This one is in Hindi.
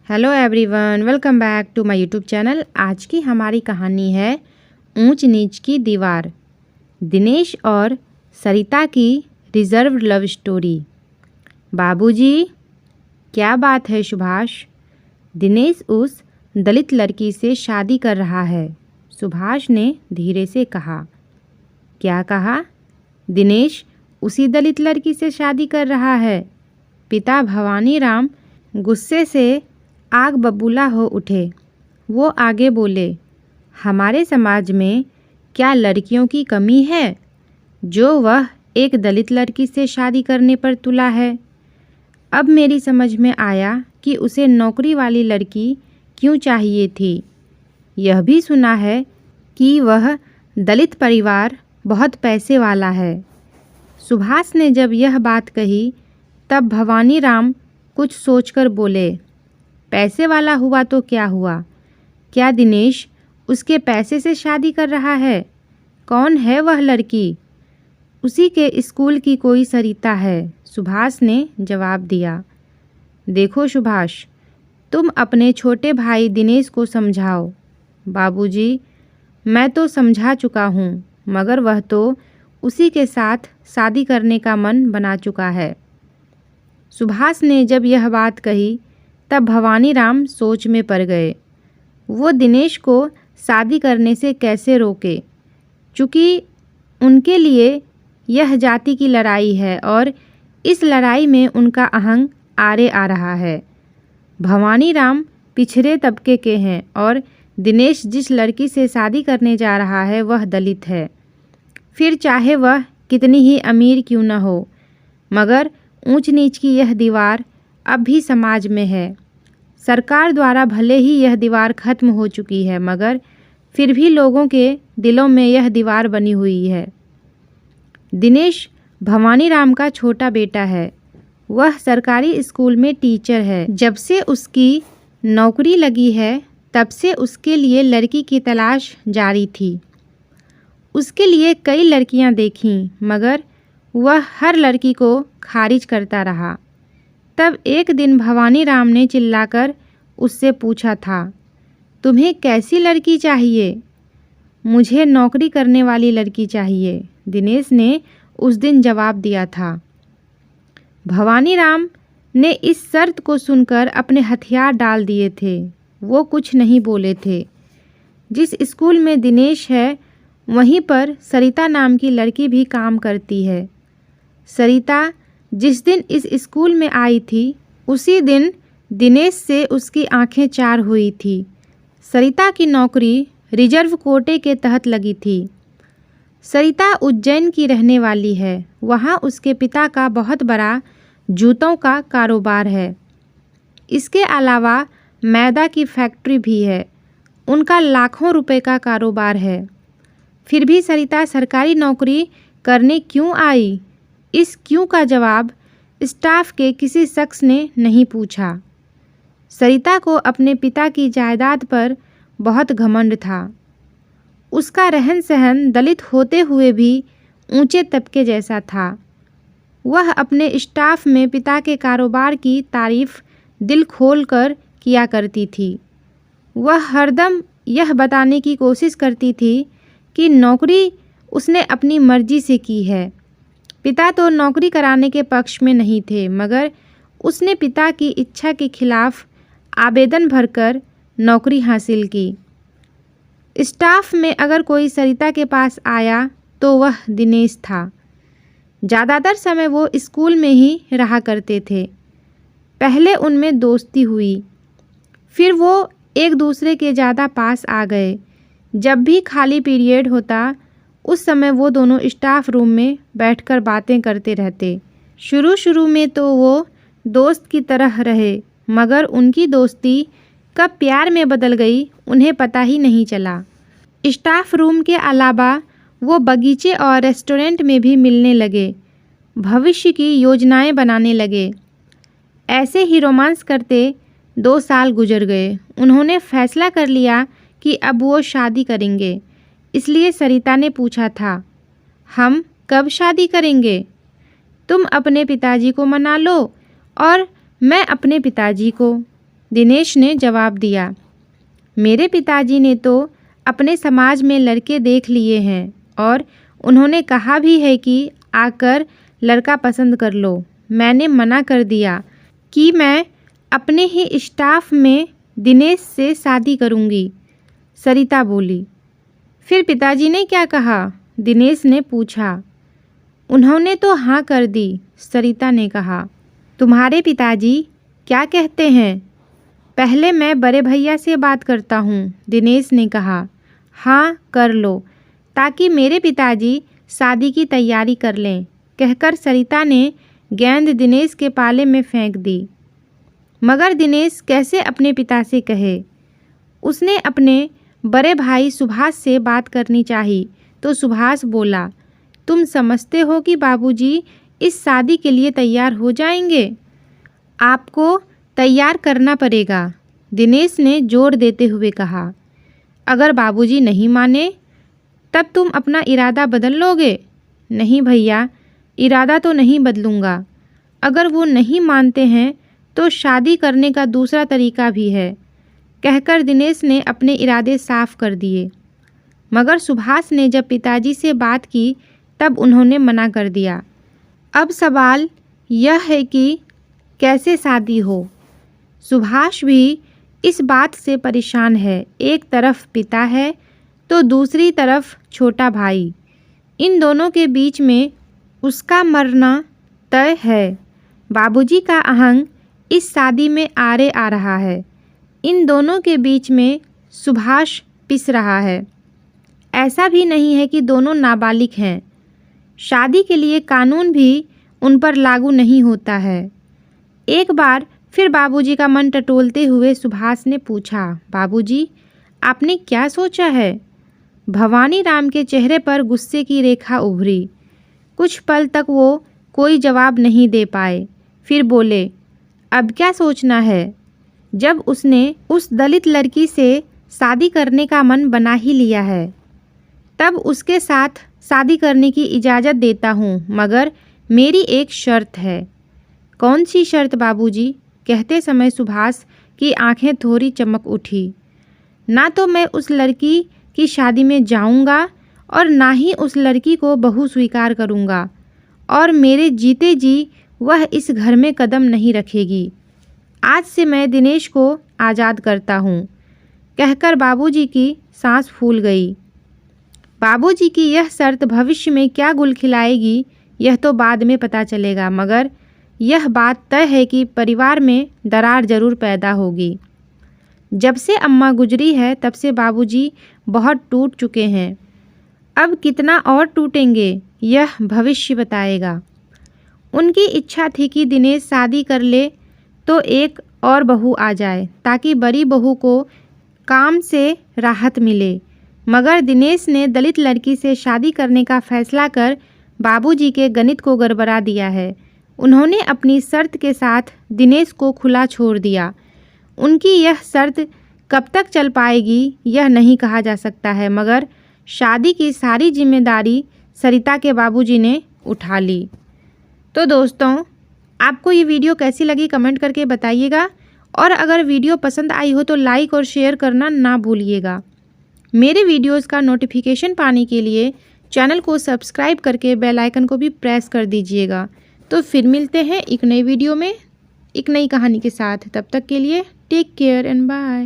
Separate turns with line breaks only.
Hello everyone, welcome back to my YouTube channel. आज की हमारी कहानी है ऊंच नीच की दीवार। दिनेश और सरिता की रिजर्व लव स्टोरी। बाबूजी, क्या बात है सुभाष? दिनेश उस दलित लड़की से शादी कर रहा है, सुभाष ने धीरे से कहा। क्या कहा? दिनेश उसी दलित लड़की से शादी कर रहा है। पिता भवानी राम गुस्से से आग बबूला हो उठे। वो आगे बोले, हमारे समाज में क्या लड़कियों की कमी है जो वह एक दलित लड़की से शादी करने पर तुला है? अब मेरी समझ में आया कि उसे नौकरी वाली लड़की क्यों चाहिए थी। यह भी सुना है कि वह दलित परिवार बहुत पैसे वाला है। सुभाष ने जब यह बात कही तब भवानी राम कुछ सोचकर बोले, पैसे वाला हुआ तो क्या हुआ? क्या दिनेश उसके पैसे से शादी कर रहा है? कौन है वह लड़की? उसी के स्कूल की कोई सरिता है, सुभाष ने जवाब दिया। देखो सुभाष, तुम अपने छोटे भाई दिनेश को समझाओ। बाबूजी, मैं तो समझा चुका हूँ, मगर वह तो उसी के साथ शादी करने का मन बना चुका है। सुभाष ने जब यह बात कही तब भवानी राम सोच में पड़ गए। वो दिनेश को शादी करने से कैसे रोके, चूँकि उनके लिए यह जाति की लड़ाई है और इस लड़ाई में उनका अहंग आरे आ रहा है। भवानी राम पिछड़े तबके के हैं और दिनेश जिस लड़की से शादी करने जा रहा है वह दलित है। फिर चाहे वह कितनी ही अमीर क्यों न हो, मगर ऊंच नीच की यह दीवार अब भी समाज में है। सरकार द्वारा भले ही यह दीवार खत्म हो चुकी है, मगर फिर भी लोगों के दिलों में यह दीवार बनी हुई है। दिनेश भवानी राम का छोटा बेटा है। वह सरकारी स्कूल में टीचर है। जब से उसकी नौकरी लगी है तब से उसके लिए लड़की की तलाश जारी थी। उसके लिए कई लड़कियां देखीं, मगर वह हर लड़की को खारिज करता रहा। तब एक दिन भवानी राम ने चिल्लाकर उससे पूछा था, तुम्हें कैसी लड़की चाहिए? मुझे नौकरी करने वाली लड़की चाहिए, दिनेश ने उस दिन जवाब दिया था। भवानी राम ने इस शर्त को सुनकर अपने हथियार डाल दिए थे। वो कुछ नहीं बोले थे। जिस स्कूल में दिनेश है वहीं पर सरिता नाम की लड़की भी काम करती है। सरिता जिस दिन इस स्कूल में आई थी उसी दिन दिनेश से उसकी आंखें चार हुई थी। सरिता की नौकरी रिजर्व कोटे के तहत लगी थी। सरिता उज्जैन की रहने वाली है। वहाँ उसके पिता का बहुत बड़ा जूतों का कारोबार है। इसके अलावा मैदा की फैक्ट्री भी है। उनका लाखों रुपए का कारोबार है। फिर भी सरिता सरकारी नौकरी करने क्यों आई? इस क्यों का जवाब स्टाफ के किसी शख्स ने नहीं पूछा। सरिता को अपने पिता की जायदाद पर बहुत घमंड था। उसका रहन सहन दलित होते हुए भी ऊंचे तबके जैसा था। वह अपने स्टाफ में पिता के कारोबार की तारीफ दिल खोल कर किया करती थी। वह हरदम यह बताने की कोशिश करती थी कि नौकरी उसने अपनी मर्जी से की है। पिता तो नौकरी कराने के पक्ष में नहीं थे, मगर उसने पिता की इच्छा के खिलाफ आवेदन भरकर नौकरी हासिल की। स्टाफ में अगर कोई सरिता के पास आया तो वह दिनेश था। ज़्यादातर समय वो स्कूल में ही रहा करते थे। पहले उनमें दोस्ती हुई, फिर वो एक दूसरे के ज़्यादा पास आ गए। जब भी खाली पीरियड होता उस समय वो दोनों स्टाफ रूम में बैठकर बातें करते रहते। शुरू में तो वो दोस्त की तरह रहे, मगर उनकी दोस्ती कब प्यार में बदल गई उन्हें पता ही नहीं चला। स्टाफ रूम के अलावा वो बगीचे और रेस्टोरेंट में भी मिलने लगे। भविष्य की योजनाएं बनाने लगे। ऐसे ही रोमांस करते 2 साल गुजर गए। उन्होंने फैसला कर लिया कि अब वो शादी करेंगे। इसलिए सरिता ने पूछा था, हम कब शादी करेंगे? तुम अपने पिताजी को मना लो और मैं अपने पिताजी को। दिनेश ने जवाब दिया। मेरे पिताजी ने तो अपने समाज में लड़के देख लिए हैं और उन्होंने कहा भी है कि आकर लड़का पसंद कर लो। मैंने मना कर दिया कि मैं अपने ही स्टाफ में दिनेश से शादी करूंगी, सरिता बोली। फिर पिताजी ने क्या कहा? दिनेश ने पूछा। उन्होंने तो हाँ कर दी, सरिता ने कहा। तुम्हारे पिताजी क्या कहते हैं? पहले मैं बड़े भैया से बात करता हूँ, दिनेश ने कहा। हाँ कर लो, ताकि मेरे पिताजी शादी की तैयारी कर लें, कहकर सरिता ने गेंद दिनेश के पाले में फेंक दी। मगर दिनेश कैसे अपने पिता से कहे? उसने अपने बड़े भाई सुभाष से बात करनी चाहिए, तो सुभाष बोला, तुम समझते हो कि बाबूजी इस शादी के लिए तैयार हो जाएंगे? आपको तैयार करना पड़ेगा, दिनेश ने जोर देते हुए कहा। अगर बाबूजी नहीं माने तब तुम अपना इरादा बदल लोगे? नहीं भैया, इरादा तो नहीं बदलूंगा। अगर वो नहीं मानते हैं तो शादी करने का दूसरा तरीका भी है, कहकर दिनेश ने अपने इरादे साफ कर दिए। मगर सुभाष ने जब पिताजी से बात की तब उन्होंने मना कर दिया। अब सवाल यह है कि कैसे शादी हो? सुभाष भी इस बात से परेशान है। एक तरफ पिता है तो दूसरी तरफ छोटा भाई। इन दोनों के बीच में उसका मरना तय है। बाबूजी का अहंग इस शादी में आड़े आ रहा है। इन दोनों के बीच में सुभाष पिस रहा है। ऐसा भी नहीं है कि दोनों नाबालिग हैं। शादी के लिए कानून भी उन पर लागू नहीं होता है। एक बार फिर बाबूजी का मन टटोलते हुए सुभाष ने पूछा, बाबूजी आपने क्या सोचा है? भवानी राम के चेहरे पर गुस्से की रेखा उभरी। कुछ पल तक वो कोई जवाब नहीं दे पाए। फिर बोले, अब क्या सोचना है? जब उसने उस दलित लड़की से शादी करने का मन बना ही लिया है, तब उसके साथ शादी करने की इजाज़त देता हूँ, मगर मेरी एक शर्त है। कौन सी शर्त बाबूजी? कहते समय सुभाष की आंखें थोड़ी चमक उठी। ना तो मैं उस लड़की की शादी में जाऊंगा और ना ही उस लड़की को बहू स्वीकार करूंगा, और मेरे जीते जी वह इस घर में कदम नहीं रखेगी। आज से मैं दिनेश को आज़ाद करता हूँ, कहकर बाबूजी की सांस फूल गई। बाबूजी की यह शर्त भविष्य में क्या गुल खिलाएगी यह तो बाद में पता चलेगा, मगर यह बात तय है कि परिवार में दरार जरूर पैदा होगी। जब से अम्मा गुजरी है तब से बाबूजी बहुत टूट चुके हैं। अब कितना और टूटेंगे यह भविष्य बताएगा। उनकी इच्छा थी कि दिनेश शादी कर ले तो एक और बहू आ जाए, ताकि बड़ी बहू को काम से राहत मिले। मगर दिनेश ने दलित लड़की से शादी करने का फैसला कर बाबूजी के गणित को गड़बड़ा दिया है। उन्होंने अपनी शर्त के साथ दिनेश को खुला छोड़ दिया। उनकी यह शर्त कब तक चल पाएगी यह नहीं कहा जा सकता है, मगर शादी की सारी जिम्मेदारी सरिता के बाबूजी ने उठा ली। तो दोस्तों, आपको ये वीडियो कैसी लगी कमेंट करके बताइएगा, और अगर वीडियो पसंद आई हो तो लाइक और शेयर करना ना भूलिएगा। मेरे वीडियोस का नोटिफिकेशन पाने के लिए चैनल को सब्सक्राइब करके बेल आइकन को भी प्रेस कर दीजिएगा। तो फिर मिलते हैं एक नई वीडियो में एक नई कहानी के साथ। तब तक के लिए टेक केयर एंड बाय।